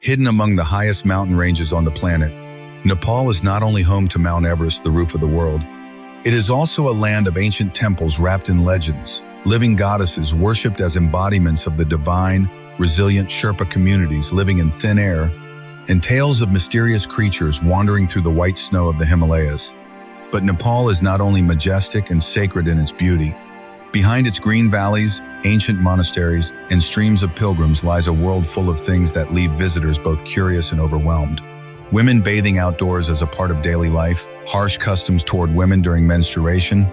Hidden among the highest mountain ranges on the planet, Nepal is not only home to Mount Everest, the roof of the world, it is also a land of ancient temples wrapped in legends, living goddesses worshipped as embodiments of the divine, resilient Sherpa communities living in thin air, and tales of mysterious creatures wandering through the white snow of the Himalayas. But Nepal is not only majestic and sacred in its beauty. Behind its green valleys, ancient monasteries, and streams of pilgrims lies a world full of things that leave visitors both curious and overwhelmed. Women bathing outdoors as a part of daily life, harsh customs toward women during menstruation,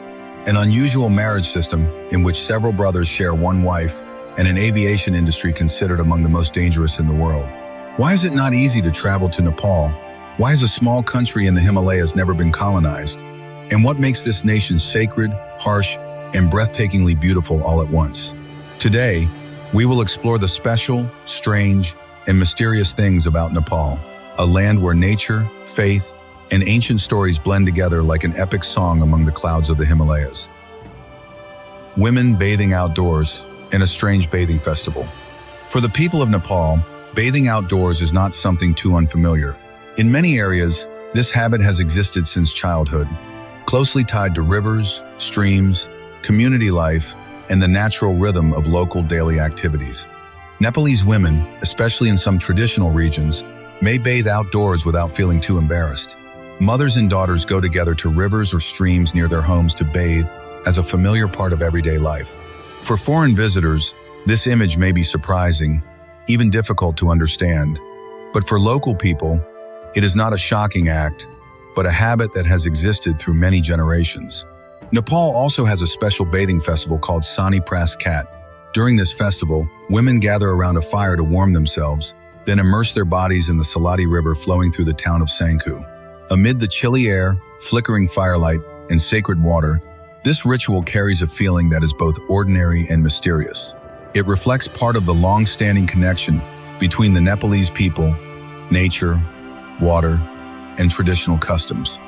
an unusual marriage system in which several brothers share one wife, and an aviation industry considered among the most dangerous in the world. Why is it not easy to travel to Nepal? Why has a small country in the Himalayas never been colonized? And what makes this nation sacred, harsh, and breathtakingly beautiful all at once? Today, we will explore the special, strange, and mysterious things about Nepal, a land where nature, faith, and ancient stories blend together like an epic song among the clouds of the Himalayas. Women bathing outdoors and a strange bathing festival. For the people of Nepal, bathing outdoors is not something too unfamiliar. In many areas, this habit has existed since childhood, closely tied to rivers, streams, community life, and the natural rhythm of local daily activities. Nepalese women, especially in some traditional regions, may bathe outdoors without feeling too embarrassed. Mothers and daughters go together to rivers or streams near their homes to bathe as a familiar part of everyday life. For foreign visitors, this image may be surprising, even difficult to understand. But for local people, it is not a shocking act, but a habit that has existed through many generations. Nepal also has a special bathing festival called Sani Pras Kat. During this festival, women gather around a fire to warm themselves, then immerse their bodies in the Salati River flowing through the town of Sangku. Amid the chilly air, flickering firelight, and sacred water, this ritual carries a feeling that is both ordinary and mysterious. It reflects part of the long-standing connection between the Nepalese people, nature, water, and traditional customs.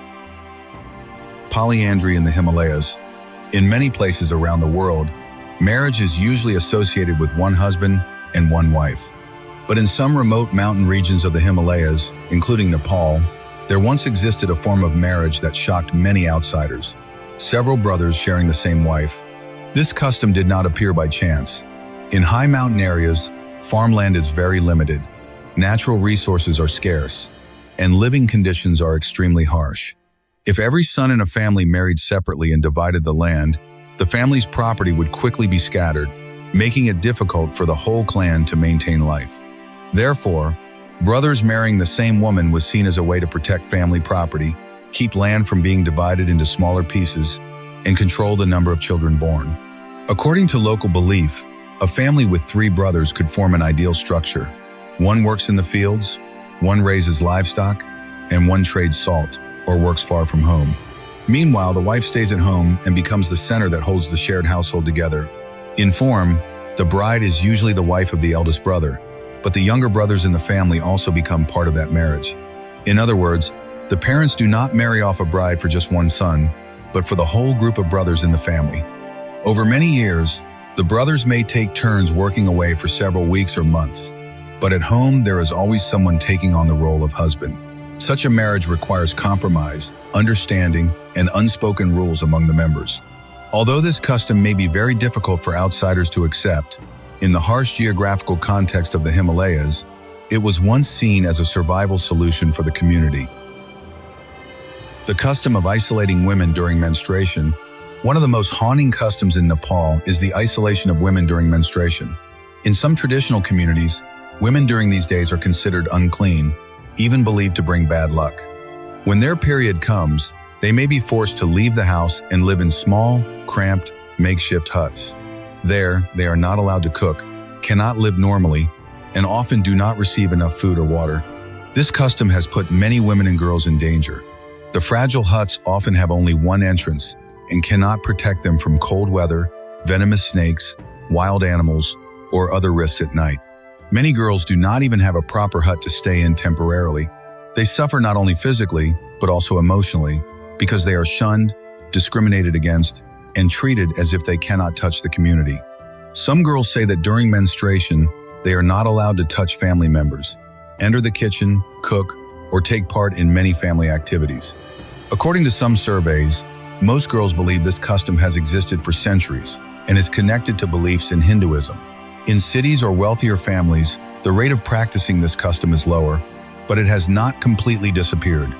Polyandry in the Himalayas. In many places around the world, marriage is usually associated with one husband and one wife. But in some remote mountain regions of the Himalayas, including Nepal, there once existed a form of marriage that shocked many outsiders. Several brothers sharing the same wife. This custom did not appear by chance. In high mountain areas, farmland is very limited, natural resources are scarce, and living conditions are extremely harsh. If every son in a family married separately and divided the land, the family's property would quickly be scattered, making it difficult for the whole clan to maintain life. Therefore, brothers marrying the same woman was seen as a way to protect family property, keep land from being divided into smaller pieces, and control the number of children born. According to local belief, a family with 3 brothers could form an ideal structure. One works in the fields, one raises livestock, and one trades salt, or works far from home. Meanwhile, the wife stays at home and becomes the center that holds the shared household together. In form, the bride is usually the wife of the eldest brother, but the younger brothers in the family also become part of that marriage. In other words, the parents do not marry off a bride for just one son, but for the whole group of brothers in the family. Over many years, the brothers may take turns working away for several weeks or months, but at home there is always someone taking on the role of husband. Such a marriage requires compromise, understanding, and unspoken rules among the members. Although this custom may be very difficult for outsiders to accept, in the harsh geographical context of the Himalayas, it was once seen as a survival solution for the community. The custom of isolating women during menstruation. One of the most haunting customs in Nepal is the isolation of women during menstruation. In some traditional communities, women during these days are considered unclean, even believed to bring bad luck. When their period comes, they may be forced to leave the house and live in small, cramped, makeshift huts. There, they are not allowed to cook, cannot live normally, and often do not receive enough food or water. This custom has put many women and girls in danger. The fragile huts often have only one entrance and cannot protect them from cold weather, venomous snakes, wild animals, or other risks at night. Many girls do not even have a proper hut to stay in temporarily. They suffer not only physically, but also emotionally, because they are shunned, discriminated against, and treated as if they cannot touch the community. Some girls say that during menstruation, they are not allowed to touch family members. enter the kitchen, cook, or take part in many family activities. According to some surveys, most girls believe this custom has existed for centuries and is connected to beliefs in Hinduism. In cities or wealthier families, the rate of practicing this custom is lower, but it has not completely disappeared.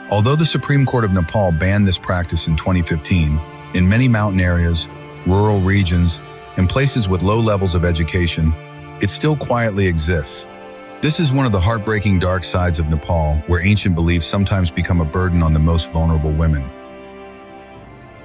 Although the Supreme Court of Nepal banned this practice in 2015, in many mountain areas, rural regions, and places with low levels of education, it still quietly exists. This is one of the heartbreaking dark sides of Nepal, where ancient beliefs sometimes become a burden on the most vulnerable women.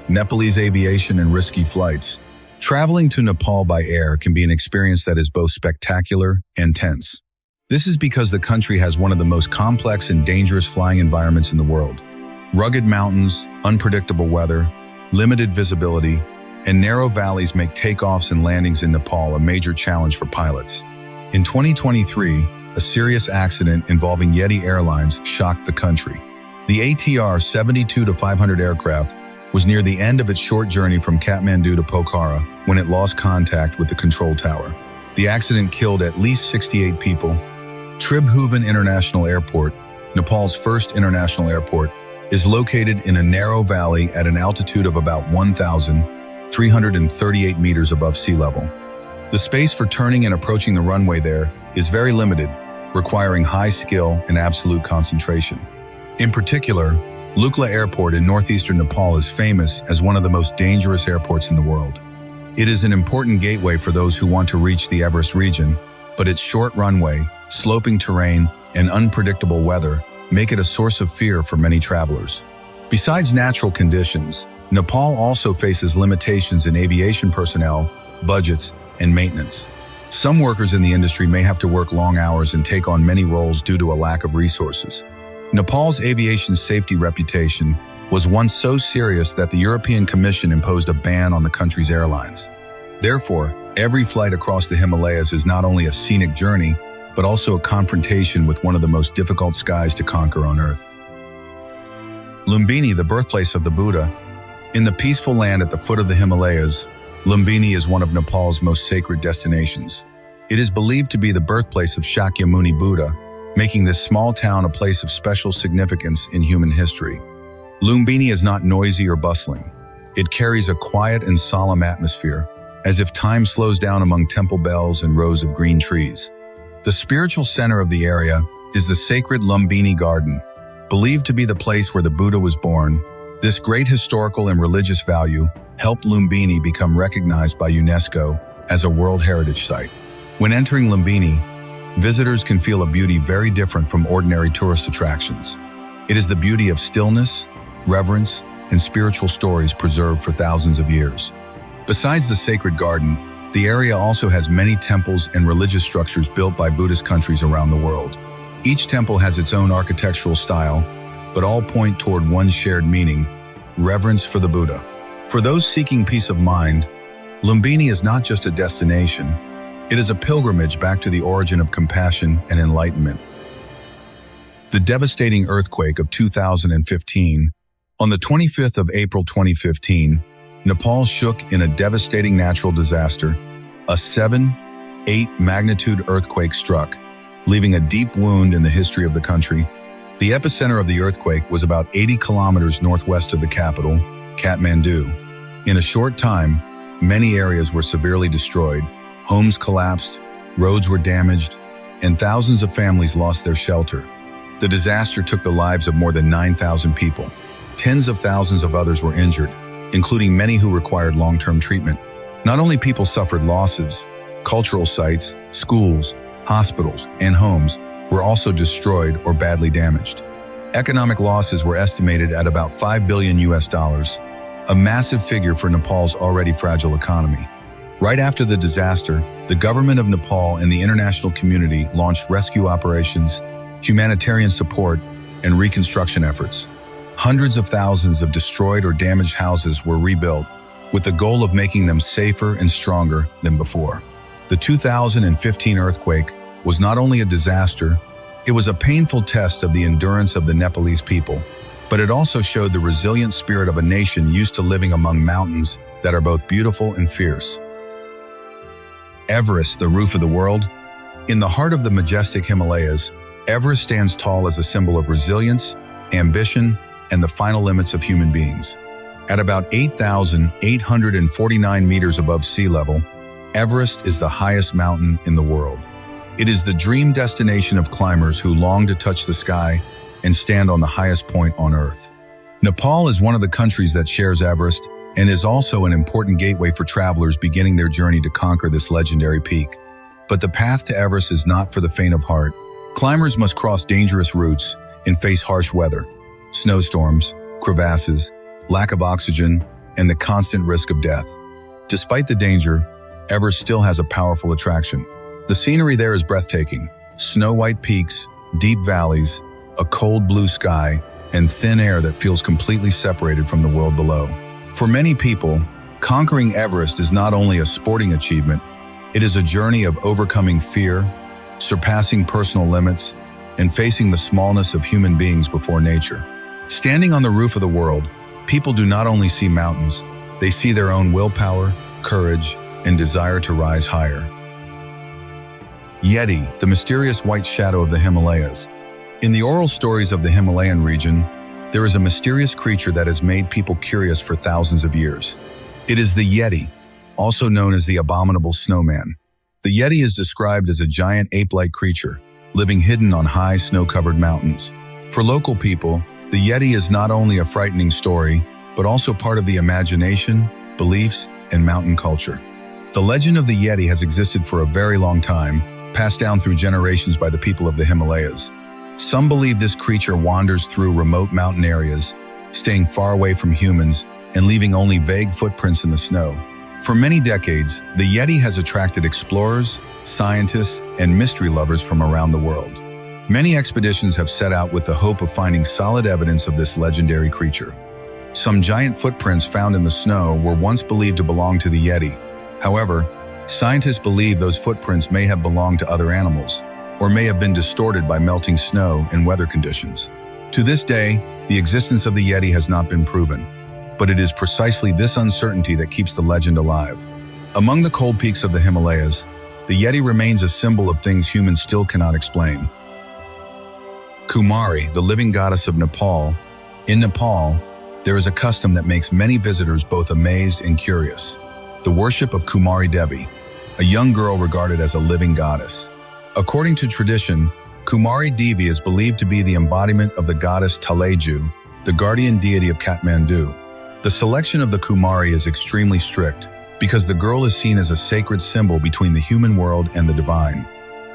Nepalese aviation and risky flights. Traveling to Nepal by air can be an experience that is both spectacular and tense. This is because the country has one of the most complex and dangerous flying environments in the world. Rugged mountains, unpredictable weather, limited visibility, and narrow valleys make takeoffs and landings in Nepal a major challenge for pilots. In 2023, a serious accident involving Yeti Airlines shocked the country. The ATR 72-500 aircraft was near the end of its short journey from Kathmandu to Pokhara when it lost contact with the control tower. The accident killed at least 68 people. Tribhuvan International Airport, Nepal's first international airport, is located in a narrow valley at an altitude of about 1,338 meters above sea level. The space for turning and approaching the runway there is very limited, requiring high skill and absolute concentration. In particular, Lukla Airport in northeastern Nepal is famous as one of the most dangerous airports in the world. It is an important gateway for those who want to reach the Everest region, but its short runway, sloping terrain, and unpredictable weather make it a source of fear for many travelers. Besides natural conditions, Nepal also faces limitations in aviation personnel, budgets, and maintenance. Some workers in the industry may have to work long hours and take on many roles due to a lack of resources. Nepal's aviation safety reputation was once so serious that the European Commission imposed a ban on the country's airlines. Therefore, every flight across the Himalayas is not only a scenic journey, but also a confrontation with one of the most difficult skies to conquer on Earth. Lumbini, the birthplace of the Buddha. In the peaceful land at the foot of the Himalayas, Lumbini is one of Nepal's most sacred destinations. It is believed to be the birthplace of Shakyamuni Buddha, making this small town a place of special significance in human history. Lumbini is not noisy or bustling. It carries a quiet and solemn atmosphere, as if time slows down among temple bells and rows of green trees. The spiritual center of the area is the sacred Lumbini Garden. Believed to be the place where the Buddha was born, this great historical and religious value helped Lumbini become recognized by UNESCO as a World Heritage Site. When entering Lumbini, visitors can feel a beauty very different from ordinary tourist attractions. It is the beauty of stillness, reverence, and spiritual stories preserved for thousands of years. Besides the sacred garden, the area also has many temples and religious structures built by Buddhist countries around the world. Each temple has its own architectural style, but all point toward one shared meaning: reverence for the Buddha. For those seeking peace of mind, Lumbini is not just a destination, it is a pilgrimage back to the origin of compassion and enlightenment. The devastating earthquake of 2015. On the 25th of April 2015, Nepal shook in a devastating natural disaster. A 7.8 magnitude earthquake struck, leaving a deep wound in the history of the country. The epicenter of the earthquake was about 80 kilometers northwest of the capital, Kathmandu. In a short time, many areas were severely destroyed, homes collapsed, roads were damaged, and thousands of families lost their shelter. The disaster took the lives of more than 9,000 people. Tens of thousands of others were injured, including many who required long-term treatment. Not only people suffered losses, cultural sites, schools, hospitals, and homes were also destroyed or badly damaged. Economic losses were estimated at about $5 billion, a massive figure for Nepal's already fragile economy. Right after the disaster, the government of Nepal and the international community launched rescue operations, humanitarian support, and reconstruction efforts. Hundreds of thousands of destroyed or damaged houses were rebuilt, with the goal of making them safer and stronger than before. The 2015 earthquake was not only a disaster, it was a painful test of the endurance of the Nepalese people, but it also showed the resilient spirit of a nation used to living among mountains that are both beautiful and fierce. Everest, the roof of the world. In the heart of the majestic Himalayas, Everest stands tall as a symbol of resilience, ambition, and the final limits of human beings. At about 8,849 meters above sea level, Everest is the highest mountain in the world. It is the dream destination of climbers who long to touch the sky and stand on the highest point on Earth. Nepal is one of the countries that shares Everest and is also an important gateway for travelers beginning their journey to conquer this legendary peak. But the path to Everest is not for the faint of heart. Climbers must cross dangerous routes and face harsh weather, snowstorms, crevasses, lack of oxygen, and the constant risk of death. Despite the danger, Everest still has a powerful attraction. The scenery there is breathtaking: snow-white peaks, deep valleys, a cold blue sky, and thin air that feels completely separated from the world below. For many people, conquering Everest is not only a sporting achievement, it is a journey of overcoming fear, surpassing personal limits, and facing the smallness of human beings before nature. Standing on the roof of the world, people do not only see mountains, they see their own willpower, courage, and desire to rise higher. Yeti, the mysterious white shadow of the Himalayas. In the oral stories of the Himalayan region, there is a mysterious creature that has made people curious for thousands of years. It is the Yeti, also known as the abominable snowman. The Yeti is described as a giant ape-like creature, living hidden on high snow-covered mountains. For local people, the Yeti is not only a frightening story, but also part of the imagination, beliefs, and mountain culture. The legend of the Yeti has existed for a very long time, passed down through generations by the people of the Himalayas. Some believe this creature wanders through remote mountain areas, staying far away from humans and leaving only vague footprints in the snow. For many decades, the Yeti has attracted explorers, scientists, and mystery lovers from around the world. Many expeditions have set out with the hope of finding solid evidence of this legendary creature. Some giant footprints found in the snow were once believed to belong to the Yeti. However, scientists believe those footprints may have belonged to other animals, or may have been distorted by melting snow and weather conditions. To this day, the existence of the Yeti has not been proven, but it is precisely this uncertainty that keeps the legend alive. Among the cold peaks of the Himalayas, the Yeti remains a symbol of things humans still cannot explain. Kumari, the living goddess of Nepal. In Nepal, there is a custom that makes many visitors both amazed and curious: the worship of Kumari Devi, a young girl regarded as a living goddess. According to tradition, Kumari Devi is believed to be the embodiment of the goddess Taleju, the guardian deity of Kathmandu. The selection of the Kumari is extremely strict because the girl is seen as a sacred symbol between the human world and the divine.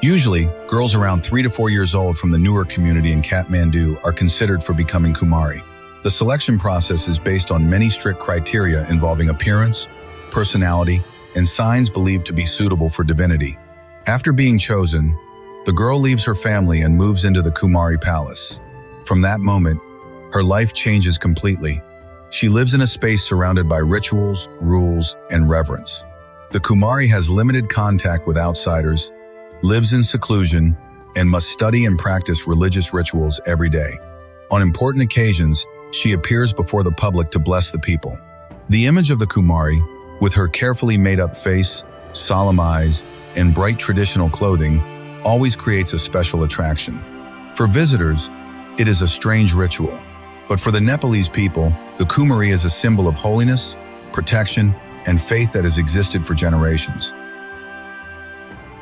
Usually, girls around 3 to 4 years old from the newer community in Kathmandu are considered for becoming Kumari. The selection process is based on many strict criteria involving appearance, personality, and signs believed to be suitable for divinity. After being chosen, the girl leaves her family and moves into the Kumari Palace. From that moment, her life changes completely. She lives in a space surrounded by rituals, rules, and reverence. The Kumari has limited contact with outsiders, lives in seclusion, and must study and practice religious rituals every day. On important occasions, she appears before the public to bless the people. The image of the Kumari, with her carefully made-up face, solemn eyes, and bright traditional clothing, always creates a special attraction. For visitors, it is a strange ritual. But for the Nepalese people, the Kumari is a symbol of holiness, protection, and faith that has existed for generations.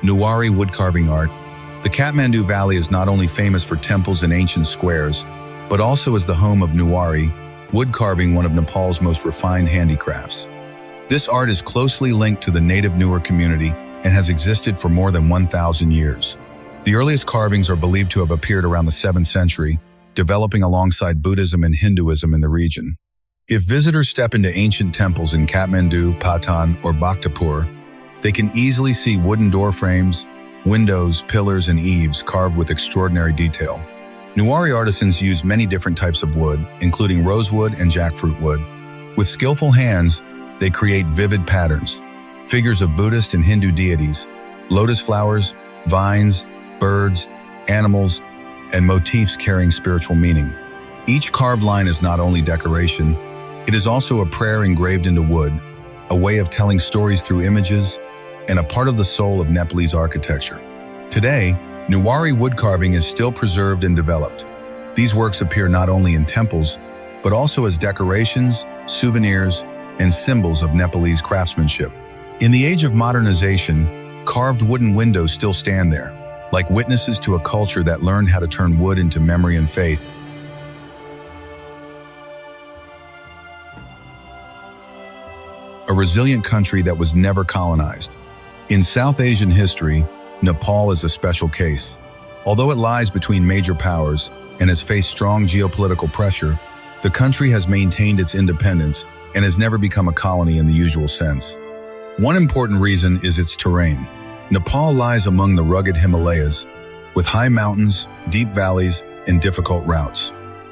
Nuwari woodcarving art. The Kathmandu Valley is not only famous for temples and ancient squares, but also is the home of Nuwari woodcarving, one of Nepal's most refined handicrafts. This art is closely linked to the native Nuer community and has existed for more than 1,000 years. The earliest carvings are believed to have appeared around the 7th century, developing alongside Buddhism and Hinduism in the region. If visitors step into ancient temples in Kathmandu, Patan, or Bhaktapur, they can easily see wooden door frames, windows, pillars, and eaves carved with extraordinary detail. Nuwari artisans use many different types of wood, including rosewood and jackfruit wood. With skillful hands, they create vivid patterns: figures of Buddhist and Hindu deities, lotus flowers, vines, birds, animals, and motifs carrying spiritual meaning. Each carved line is not only decoration, it is also a prayer engraved into wood, a way of telling stories through images, and a part of the soul of Nepalese architecture. Today, Newari wood carving is still preserved and developed. These works appear not only in temples, but also as decorations, souvenirs, and symbols of Nepalese craftsmanship. In the age of modernization, carved wooden windows still stand there, like witnesses to a culture that learned how to turn wood into memory and faith. A resilient country that was never colonized. In South Asian history, Nepal is a special case. Although it lies between major powers and has faced strong geopolitical pressure, the country has maintained its independence and has never become a colony in the usual sense. One important reason is its terrain. Nepal lies among the rugged Himalayas, with high mountains, deep valleys, and difficult routes.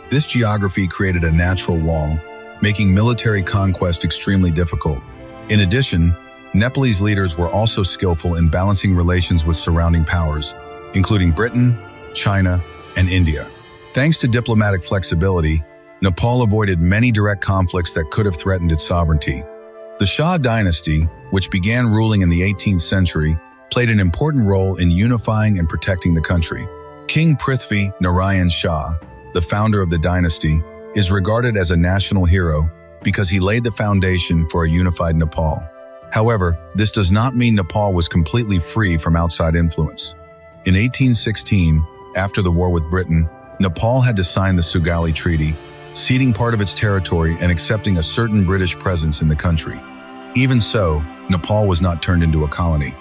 This geography created a natural wall, making military conquest extremely difficult. In addition, Nepalese leaders were also skillful in balancing relations with surrounding powers, including Britain, China, and India. Thanks to diplomatic flexibility, Nepal avoided many direct conflicts that could have threatened its sovereignty. The Shah dynasty, which began ruling in the 18th century, played an important role in unifying and protecting the country. King Prithvi Narayan Shah, the founder of the dynasty, is regarded as a national hero because he laid the foundation for a unified Nepal. However, this does not mean Nepal was completely free from outside influence. In 1816, after the war with Britain, Nepal had to sign the Sugali Treaty, ceding part of its territory and accepting a certain British presence in the country. Even so, Nepal was not turned into a colony.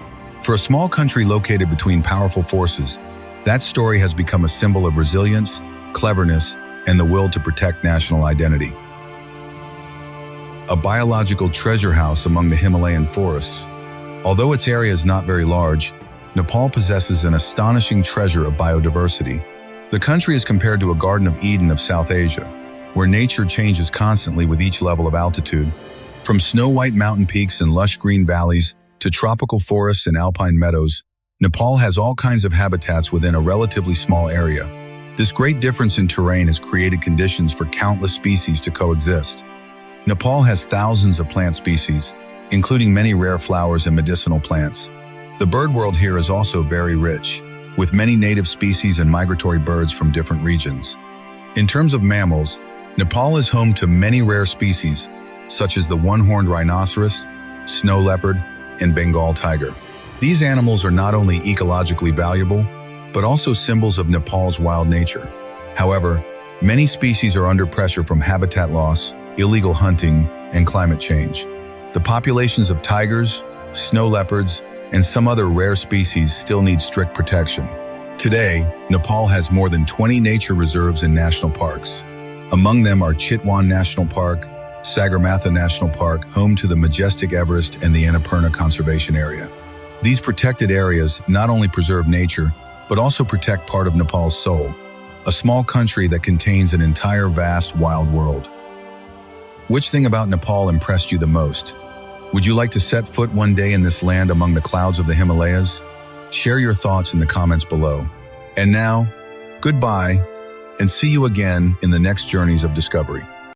For a small country located between powerful forces, that story has become a symbol of resilience, cleverness, and the will to protect national identity. A biological treasure house among the Himalayan forests. Although its area is not very large, Nepal possesses an astonishing treasure of biodiversity. The country is compared to a Garden of Eden of South Asia, where nature changes constantly with each level of altitude. From snow-white mountain peaks and lush green valleys to tropical forests and alpine meadows, Nepal has all kinds of habitats within a relatively small area. This great difference in terrain has created conditions for countless species to coexist. Nepal has thousands of plant species, including many rare flowers and medicinal plants. The bird world here is also very rich, with many native species and migratory birds from different regions. In terms of mammals, Nepal is home to many rare species, such as the one-horned rhinoceros, snow leopard, and Bengal tiger. These animals are not only ecologically valuable, but also symbols of Nepal's wild nature. However, many species are under pressure from habitat loss, illegal hunting, and climate change. The populations of tigers, snow leopards, and some other rare species still need strict protection. Today, Nepal has more than 20 nature reserves and national parks. Among them are Chitwan National Park, Sagarmatha National Park, home to the majestic Everest and the Annapurna Conservation Area. These protected areas not only preserve nature, but also protect part of Nepal's soul, a small country that contains an entire vast wild world. Which thing about Nepal impressed you the most? Would you like to set foot one day in this land among the clouds of the Himalayas? Share your thoughts in the comments below. And now, goodbye, and see you again in the next journeys of discovery.